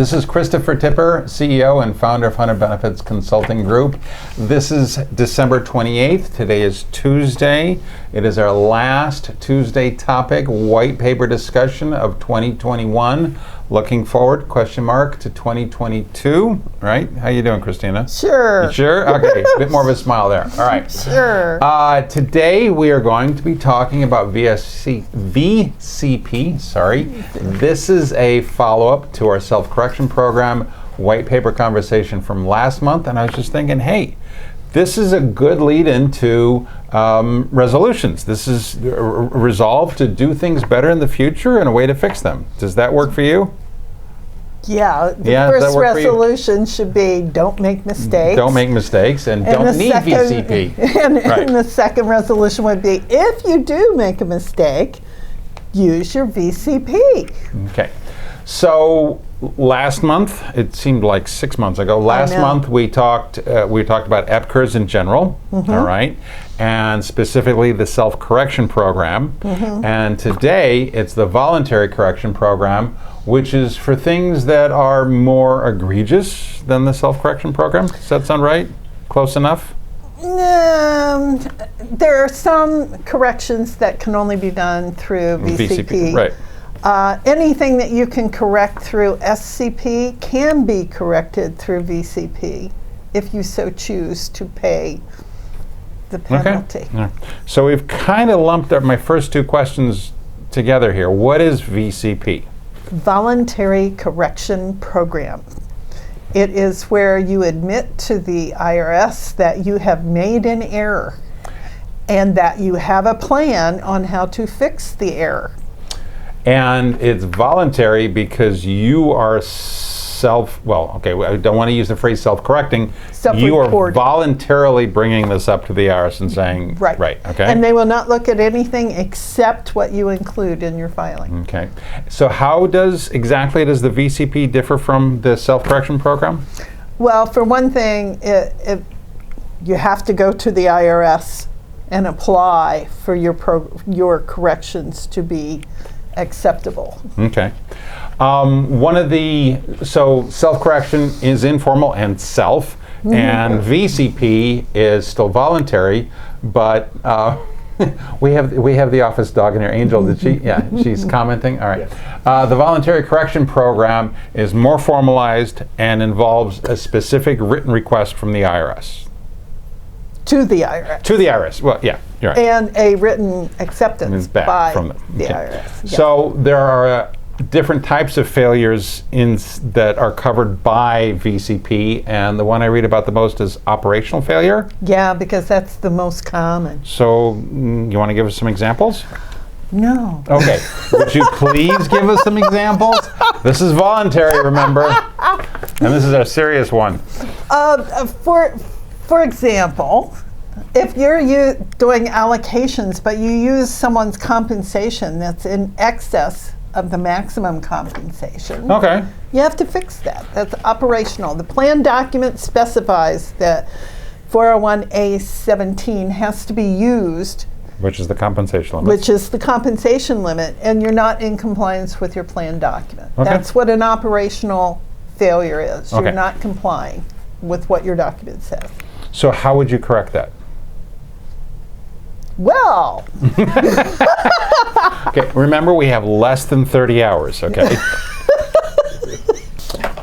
This is Christopher Tipper, CEO and founder of 100 Benefits Consulting Group. This is December 28th. Today is Tuesday. It is our last Tuesday topic, white paper discussion of 2021. Looking forward, question mark, to 2022, right? How you doing, Christina? Sure. You sure? Okay, a bit more of a smile there. All right. Sure. Today we are going to be talking about VCP, sorry. This is a follow-up to our self-correction program white paper conversation from last month, and I was just thinking, hey, this is a good lead into resolutions. This is a resolve to do things better in the future and a way to fix them. Does that work for you? Yeah, the first resolution should be don't make mistakes. Don't make mistakes and don't need VCP. And the second resolution would be if you do make a mistake, use your VCP. Okay. So last month, it seemed like 6 months ago, last month we talked about EPCRs in general, all right, and specifically the self-correction program. And today it's the voluntary correction program, which is for things that are more egregious than the self-correction program. Does that sound right? Close enough? There are some corrections that can only be done through VCP. Right. Anything that you can correct through SCP can be corrected through VCP if you so choose to pay the penalty. Okay. Yeah. So we've kind of lumped up my first two questions together here. What is VCP? Voluntary Correction Program. It is where you admit to the IRS that you have made an error and that you have a plan on how to fix the error. And it's voluntary because you are I don't want to use the phrase self-correcting. You are voluntarily bringing this up to the IRS and saying, right, okay. And they will not look at anything except what you include in your filing. Okay. So how does the VCP differ from the self-correction program? Well, for one thing, you have to go to the IRS and apply for your corrections to be acceptable. Okay. So self-correction is informal and self, and VCP is still voluntary, but we have the office dog in here. Angel, did she? Yeah, she's commenting. All right. Yes. The voluntary correction program is more formalized and involves a specific written request from the IRS. To the IRS. To the IRS. Well, yeah, you're right. And a written acceptance by from the IRS. Yeah. So there are different types of failures that are covered by VCP, and the one I read about the most is operational failure. Yeah, because that's the most common. So you want to give us some examples? No. Okay. Would you please give us some examples? This is voluntary, remember? And this is a serious one. For example, if you're doing allocations, but you use someone's compensation that's in excess of the maximum compensation, okay, you have to fix that. That's operational. The plan document specifies that 401A17 has to be used, which is the compensation limit. Which is the compensation limit, and you're not in compliance with your plan document. Okay. That's what an operational failure is. Okay. You're not complying with what your document says. So how would you correct that? Well. Okay, remember we have less than 30 hours, okay?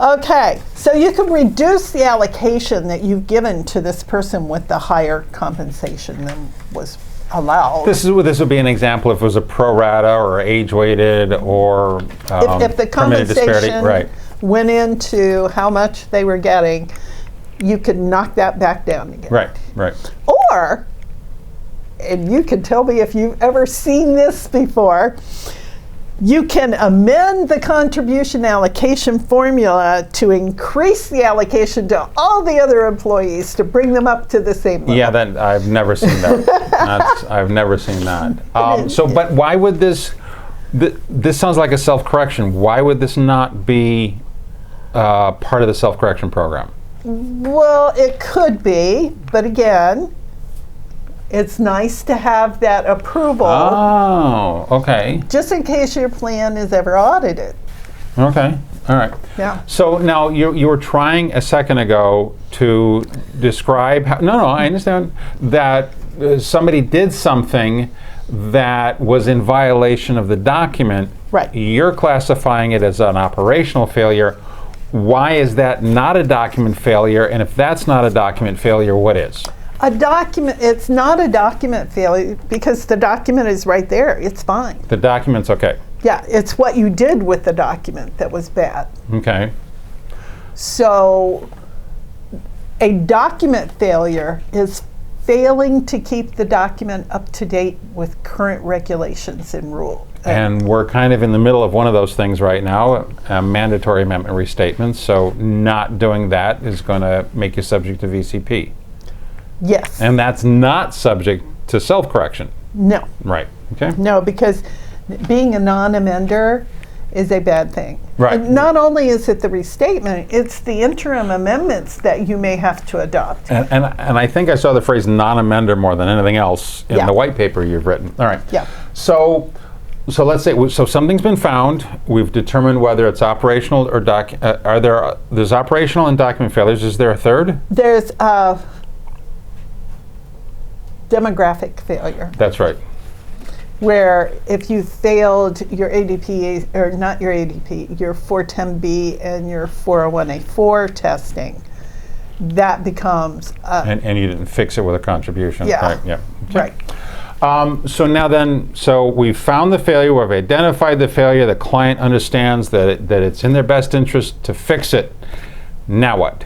Okay, so you can reduce the allocation that you've given to this person with the higher compensation than was allowed. This would be an example if it was a pro rata or age-weighted or if the compensation went into how much they were getting, you could knock that back down again. Right. Or, and you can tell me if you've ever seen this before, you can amend the contribution allocation formula to increase the allocation to all the other employees to bring them up to the same level. Yeah, I've never seen that. I've never seen that. But why would this sounds like a self-correction. Why would this not be part of the self-correction program? Well, it could be, but again, it's nice to have that approval. Oh, okay. Just in case your plan is ever audited. Okay. All right. Yeah. So now you were trying a second ago to describe how, no, I understand that somebody did something that was in violation of the document. Right. You're classifying it as an operational failure. Why is that not a document failure? And if that's not a document failure, what is? It's not a document failure because the document is right there. It's fine. The document's okay. Yeah, it's what you did with the document that was bad. Okay. So a document failure is failing to keep the document up to date with current regulations and rules. And we're kind of in the middle of one of those things right now, a mandatory amendment restatement. So not doing that is going to make you subject to VCP. Yes. And that's not subject to self-correction. No. Right. Okay. No, because being a non-amender is a bad thing. Right. And not only is it the restatement, it's the interim amendments that you may have to adopt. And I think I saw the phrase non-amender more than anything else in Yeah. the white paper you've written. All right. Yeah. So let's say something's been found. We've determined whether it's operational or there's operational and document failures. Is there a third? There's demographic failure, That's right. where if you failed your ADP, or not your ADP, your 410B and your 401A4 testing, that becomes And you didn't fix it with a contribution. Yeah. Right. Yeah. Okay. right. So now then, we've found the failure, we've identified the failure, the client understands that it's in their best interest to fix it. Now what?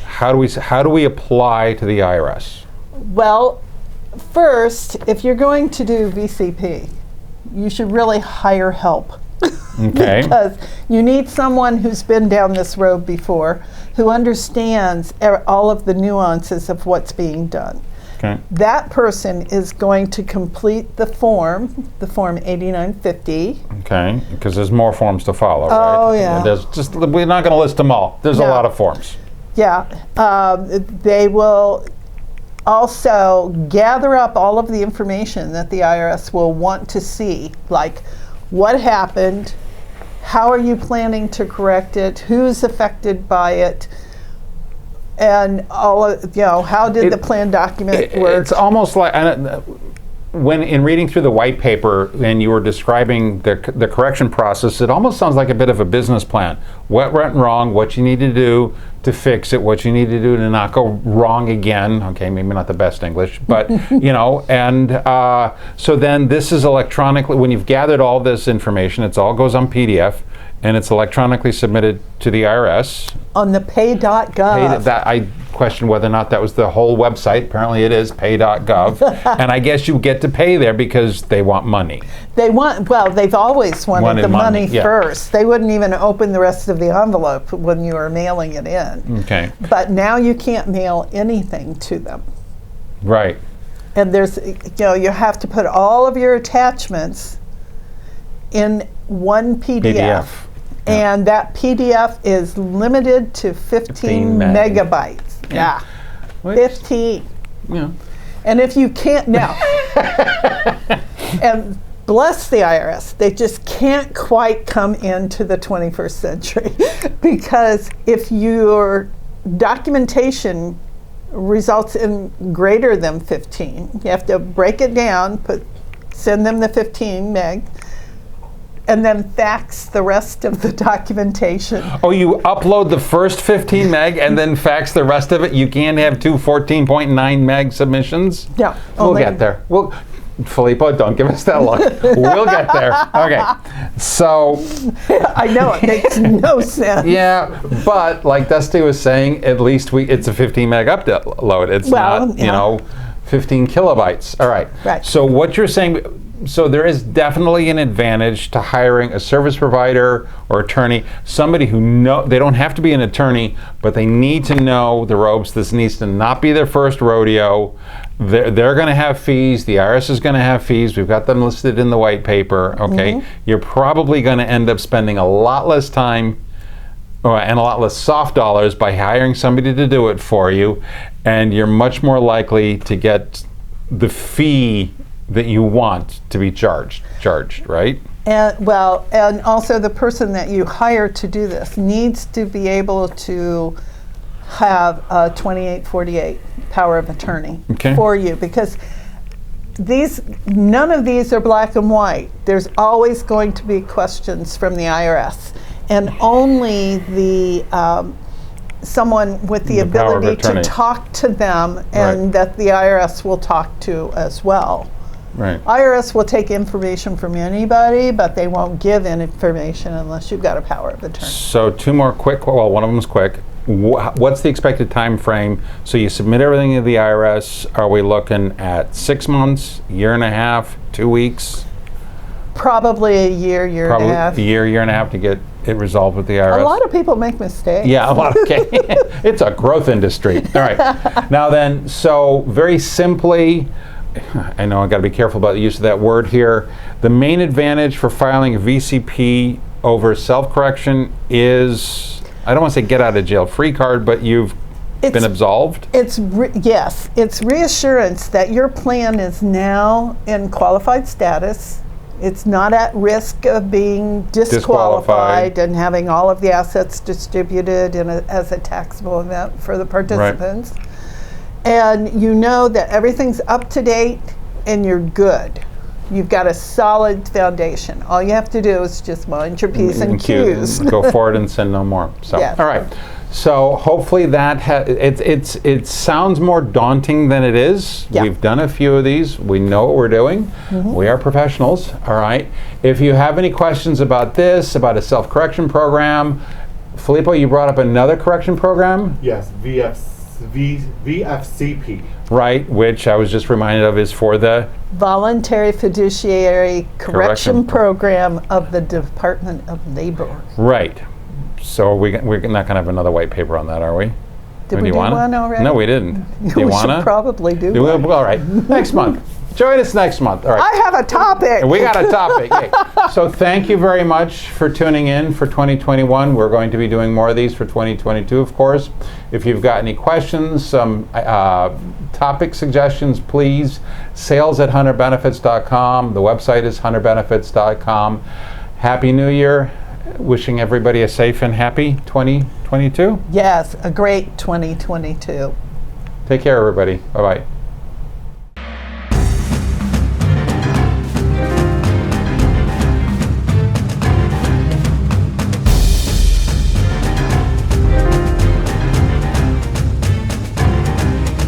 How do we apply to the IRS? Well, first, if you're going to do VCP, you should really hire help. Okay. Because you need someone who's been down this road before, who understands all of the nuances of what's being done. Okay. That person is going to complete the form 8950. Okay, because there's more forms to follow, right? Oh, yeah. We're not going to list them all. There's a No. lot of forms. Yeah. They will also gather up all of the information that the IRS will want to see, like what happened, how are you planning to correct it, who's affected by it, and all of, how did the plan document work? It's almost like, when in reading through the white paper and you were describing the correction process, it almost sounds like a bit of a business plan. What went wrong, what you need to do to fix it, what you need to do to not go wrong again. Okay, maybe not the best English, but so then this is electronically, when you've gathered all this information, it all goes on PDF and it's electronically submitted to the IRS. On the pay.gov. I question whether or not that was the whole website. Apparently it is pay.gov. And I guess you get to pay there because they want money. They've always wanted the money yeah. first. They wouldn't even open the rest of the envelope when you were mailing it in. Okay. But now you can't mail anything to them. Right. And there's, you have to put all of your attachments in one PDF. And that PDF is limited to 15 megabytes. Yeah. 15. Yeah. And if you can't now, and bless the IRS, they just can't quite come into the 21st century because if your documentation results in greater than 15, you have to break it down, send them the 15 meg, and then fax the rest of the documentation. Oh, you upload the first 15 meg and then fax the rest of it? You can't have two 14.9 meg submissions? Yeah. We'll get there. Filippo, don't give us that look. We'll get there. Okay. So. I know, it makes no sense. Yeah, but like Dusty was saying, at least it's a 15 meg upload. It's not, 15 kilobytes. All right. Right. So what you're saying, so there is definitely an advantage to hiring a service provider or attorney, somebody who they don't have to be an attorney, but they need to know the ropes. This needs to not be their first rodeo. They're going to have fees. The IRS is going to have fees. We've got them listed in the white paper. Okay. Mm-hmm. You're probably going to end up spending a lot less time and a lot less soft dollars by hiring somebody to do it for you, and you're much more likely to get the fee that you want to be charged, right? And also the person that you hire to do this needs to be able to have a 2848 power of attorney for you, because none of these are black and white. There's always going to be questions from the IRS, and only someone with the ability to talk to them, and that the IRS will talk to as well. Right. IRS will take information from anybody, but they won't give information unless you've got a power of attorney. So two more quick, well, one of them is quick. What's the expected time frame? So you submit everything to the IRS. Are we looking at 6 months, year and a half, 2 weeks? Probably a year and a half. A year and a half to get it resolved with the IRS. A lot of people make mistakes. Yeah, a lot. Okay. It's a growth industry. All right. Now then, so very simply, I know I got to be careful about the use of that word here. The main advantage for filing a VCP over self-correction is, I don't want to say get out of jail free card, but you've been absolved? Yes. It's reassurance that your plan is now in qualified status. It's not at risk of being disqualified and having all of the assets distributed as a taxable event for the participants. Right. And you know that everything's up to date and you're good. You've got a solid foundation. All you have to do is just mind your P's and Q's. Go forward and sin no more. So, yes. All right. So hopefully that it sounds more daunting than it is. Yep. We've done a few of these. We know what we're doing. Mm-hmm. We are professionals. All right. If you have any questions about this, about a self-correction program, Filippo, you brought up another correction program? Yes, VCP. Right, which I was just reminded of is for the Voluntary Fiduciary Correction Program of the Department of Labor. Right. So we're not going to have another white paper on that, are we? Did we do one already? No, we didn't. Do you want to? Probably do one. All right, next month. Join us next month. All right. I have a topic. We got a topic. Yay. So thank you very much for tuning in for 2021. We're going to be doing more of these for 2022, of course. If you've got any questions, some topic suggestions, please, sales@hunterbenefits.com. The website is hunterbenefits.com. Happy New Year. Wishing everybody a safe and happy 2022. Yes, a great 2022. Take care, everybody. Bye-bye.